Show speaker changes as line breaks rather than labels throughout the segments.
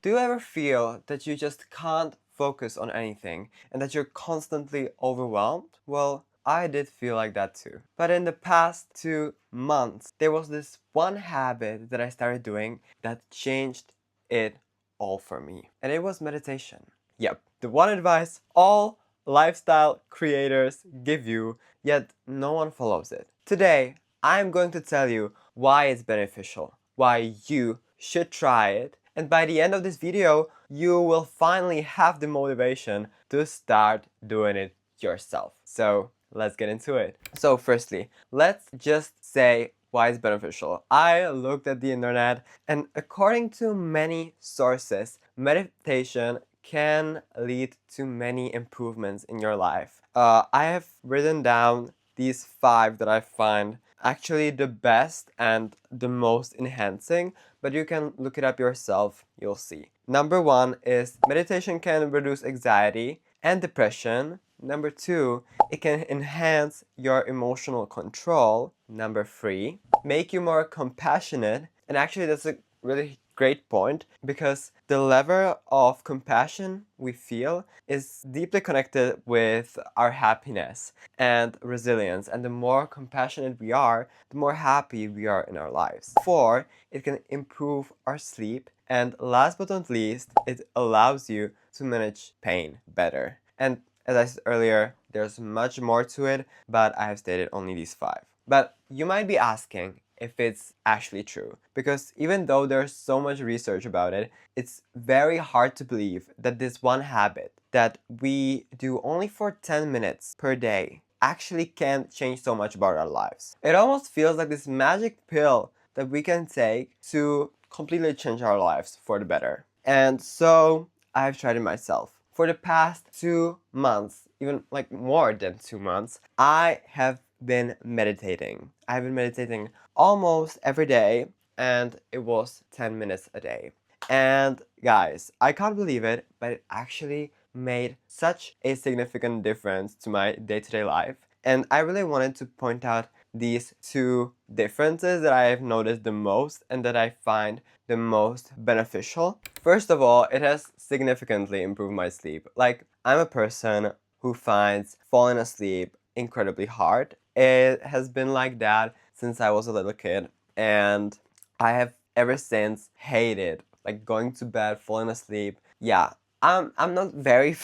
Do you ever feel that you just can't focus on anything and that you're constantly overwhelmed? Well, I did feel like that too. But in the past 2 months, there was this one habit that I started doing that changed it all for me. And it was meditation. Yep, the one advice all lifestyle creators give you, yet no one follows it. Today, I'm going to tell you why it's beneficial, why you should try it, and by the end of this video, you will finally have the motivation to start doing it yourself. So let's get into it. So firstly, let's just say why it's beneficial. I looked at the internet, and according to many sources, meditation can lead to many improvements in your life. I have written down these 5 that I find actually the best and the most enhancing, but you can look it up yourself, you'll see. Number 1 is meditation can reduce anxiety and depression. Number 2, it can enhance your emotional control. Number 3, make you more compassionate. And actually that's a really great point, because the level of compassion we feel is deeply connected with our happiness and resilience, and the more compassionate we are, the more happy we are in our lives. 4, it can improve our sleep, and last but not least, it allows you to manage pain better. And as I said earlier, there's much more to it, but I have stated only these 5. But you might be asking if it's actually true, because even though there's so much research about it, it's very hard to believe that this one habit that we do only for 10 minutes per day actually can change so much about our lives. It almost feels like this magic pill that we can take to completely change our lives for the better. And so I've tried it myself. For the past 2 months, even like more than 2 months, I have been meditating. I've been meditating almost every day, and it was 10 minutes a day. And guys, I can't believe it, but it actually made such a significant difference to my day-to-day life. And I really wanted to point out these 2 differences that I have noticed the most and that I find the most beneficial. First of all, it has significantly improved my sleep. Like, I'm a person who finds falling asleep incredibly hard. It has been like that since I was a little kid, and I have ever since hated like going to bed, falling asleep. Yeah, I'm not very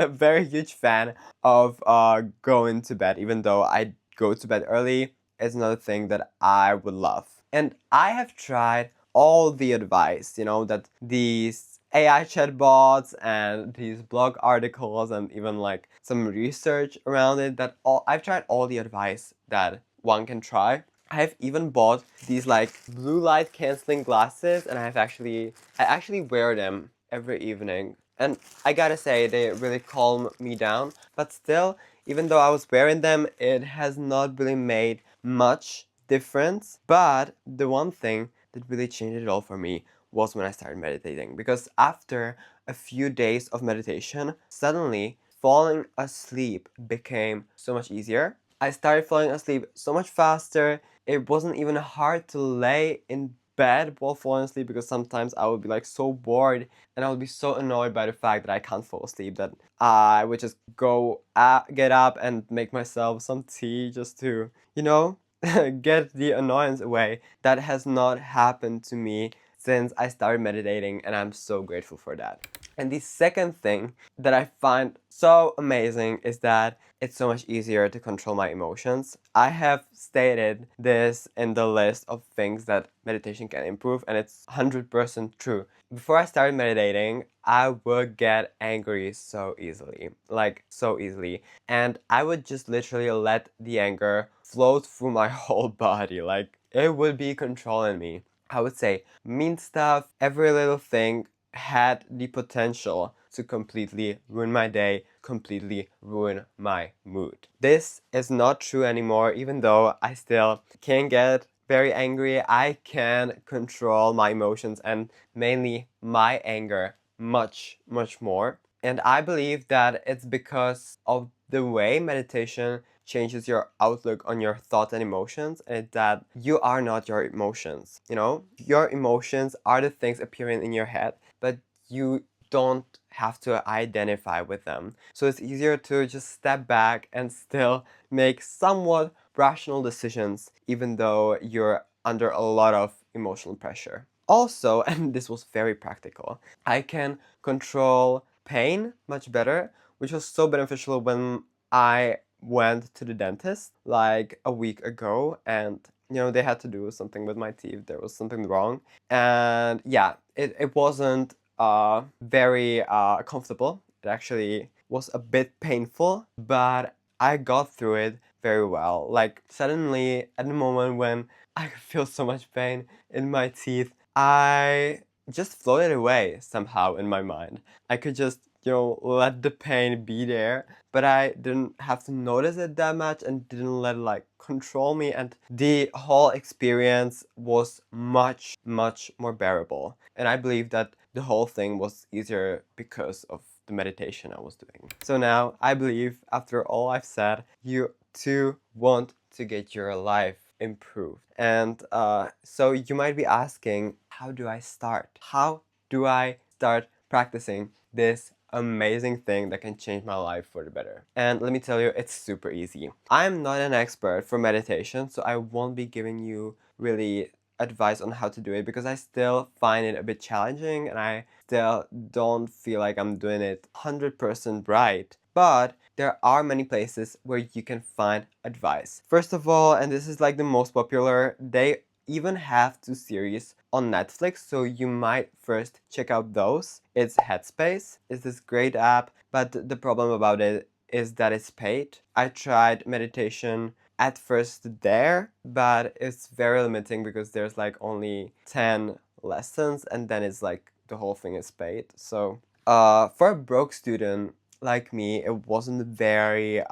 very huge fan of going to bed, even though I go to bed early. It's another thing that I would love. And I have tried all the advice, that these AI chatbots and these blog articles and even like some research around it, that I've tried all the advice that one can try. I have even bought these like blue light canceling glasses, and I actually wear them every evening. And I gotta say, they really calm me down. But still, even though I was wearing them, it has not really made much difference. But the one thing that really changed it all for me was when I started meditating. Because after a few days of meditation, suddenly falling asleep became so much easier. I started falling asleep so much faster. It wasn't even hard to lay in bed while falling asleep, because sometimes I would be like so bored and I would be so annoyed by the fact that I can't fall asleep that I would just get up and make myself some tea just to, get the annoyance away. That has not happened to me since I started meditating, and I'm so grateful for that. And the second thing that I find so amazing is that it's so much easier to control my emotions. I have stated this in the list of things that meditation can improve, and it's 100% true. Before I started meditating, I would get angry so easily, like so easily. And I would just literally let the anger flow through my whole body, like it would be controlling me. I would say mean stuff, every little thing had the potential to completely ruin my day, completely ruin my mood. This is not true anymore, even though I still can get very angry. I can control my emotions, and mainly my anger, much, much more. And I believe that it's because of the way meditation changes your outlook on your thoughts and emotions, and that you are not your emotions. Your emotions are the things appearing in your head, but you don't have to identify with them. So it's easier to just step back and still make somewhat rational decisions, even though you're under a lot of emotional pressure. Also, and this was very practical, I can control pain much better, which was so beneficial when I went to the dentist like a week ago, and they had to do something with my teeth. There was something wrong. And yeah, it wasn't very comfortable. It actually was a bit painful, but I got through it very well. Like, suddenly, at the moment when I could feel so much pain in my teeth, I just floated away somehow in my mind. I could just, let the pain be there, but I didn't have to notice it that much and didn't let it like control me. And the whole experience was much, much more bearable. And I believe that the whole thing was easier because of the meditation I was doing. So now I believe, after all I've said, you too want to get your life improved. And so you might be asking, how do I start? How do I start practicing this amazing thing that can change my life for the better? And let me tell you, it's super easy. I'm not an expert for meditation, so I won't be giving you really advice on how to do it, because I still find it a bit challenging and I still don't feel like I'm doing it 100% right. But there are many places where you can find advice. First of all, and this is like the most popular, they even have 2 series on Netflix, so you might first check out those. It's Headspace. It's this great app, but the problem about it is that it's paid. I tried meditation at first there, but it's very limiting because there's like only 10 lessons and then it's like the whole thing is paid. So for a broke student like me, it wasn't very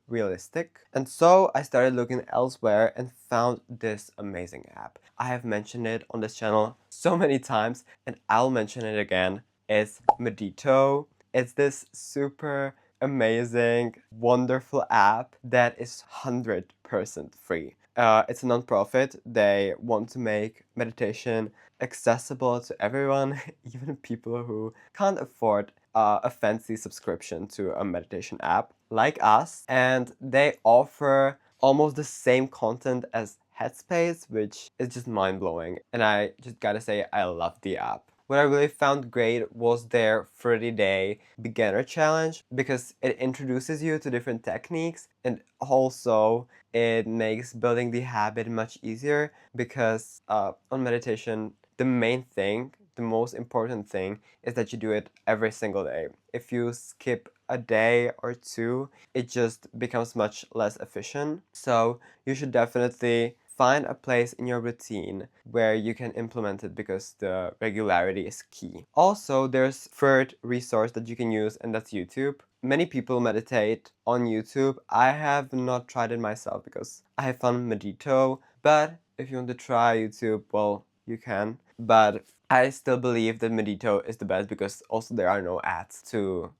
realistic. And so I started looking elsewhere and found this amazing app. I have mentioned it on this channel so many times and I'll mention it again. It's Medito. It's this super amazing, wonderful app that is 100% free. It's a non-profit. They want to make meditation accessible to everyone, even people who can't afford a fancy subscription to a meditation app like us. And they offer almost the same content as Headspace, which is just mind-blowing. And I just gotta say, I love the app. What I really found great was their 30-day beginner challenge, because it introduces you to different techniques and also it makes building the habit much easier, because on meditation, the main thing, the most important thing, is that you do it every single day. If you skip a day or two, it just becomes much less efficient. So you should definitely find a place in your routine where you can implement it, because the regularity is key. Also, there's third resource that you can use, and that's YouTube. Many people meditate on YouTube. I have not tried it myself because I have found Medito, but if you want to try YouTube, well, you can. But I still believe that Medito is the best, because also there are no ads to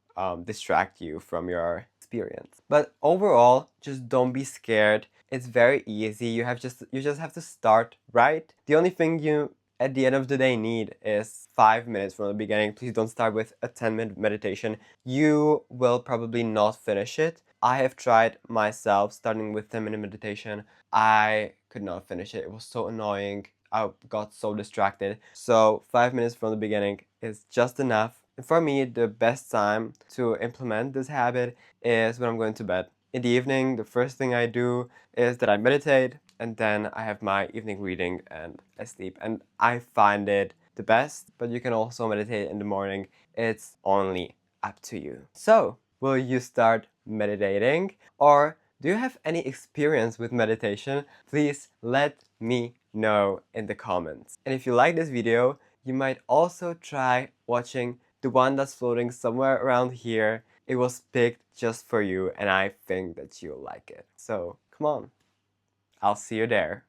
distract you from your experience. But overall, just don't be scared. It's very easy. You just have to start, right? The only thing you at the end of the day need is 5 minutes from the beginning. Please don't start with a 10-minute meditation. You will probably not finish it. I have tried myself starting with 10-minute meditation. I could not finish it. It was so annoying. I got so distracted. So 5 minutes from the beginning is just enough. And for me, the best time to implement this habit is when I'm going to bed. In the evening, the first thing I do is that I meditate, and then I have my evening reading and I sleep. And I find it the best, but you can also meditate in the morning. It's only up to you. So, will you start meditating? Or do you have any experience with meditation? Please let me know in the comments. And if you like this video, you might also try watching the one that's floating somewhere around here. It was picked just for you and I think that you'll like it. So come on, I'll see you there.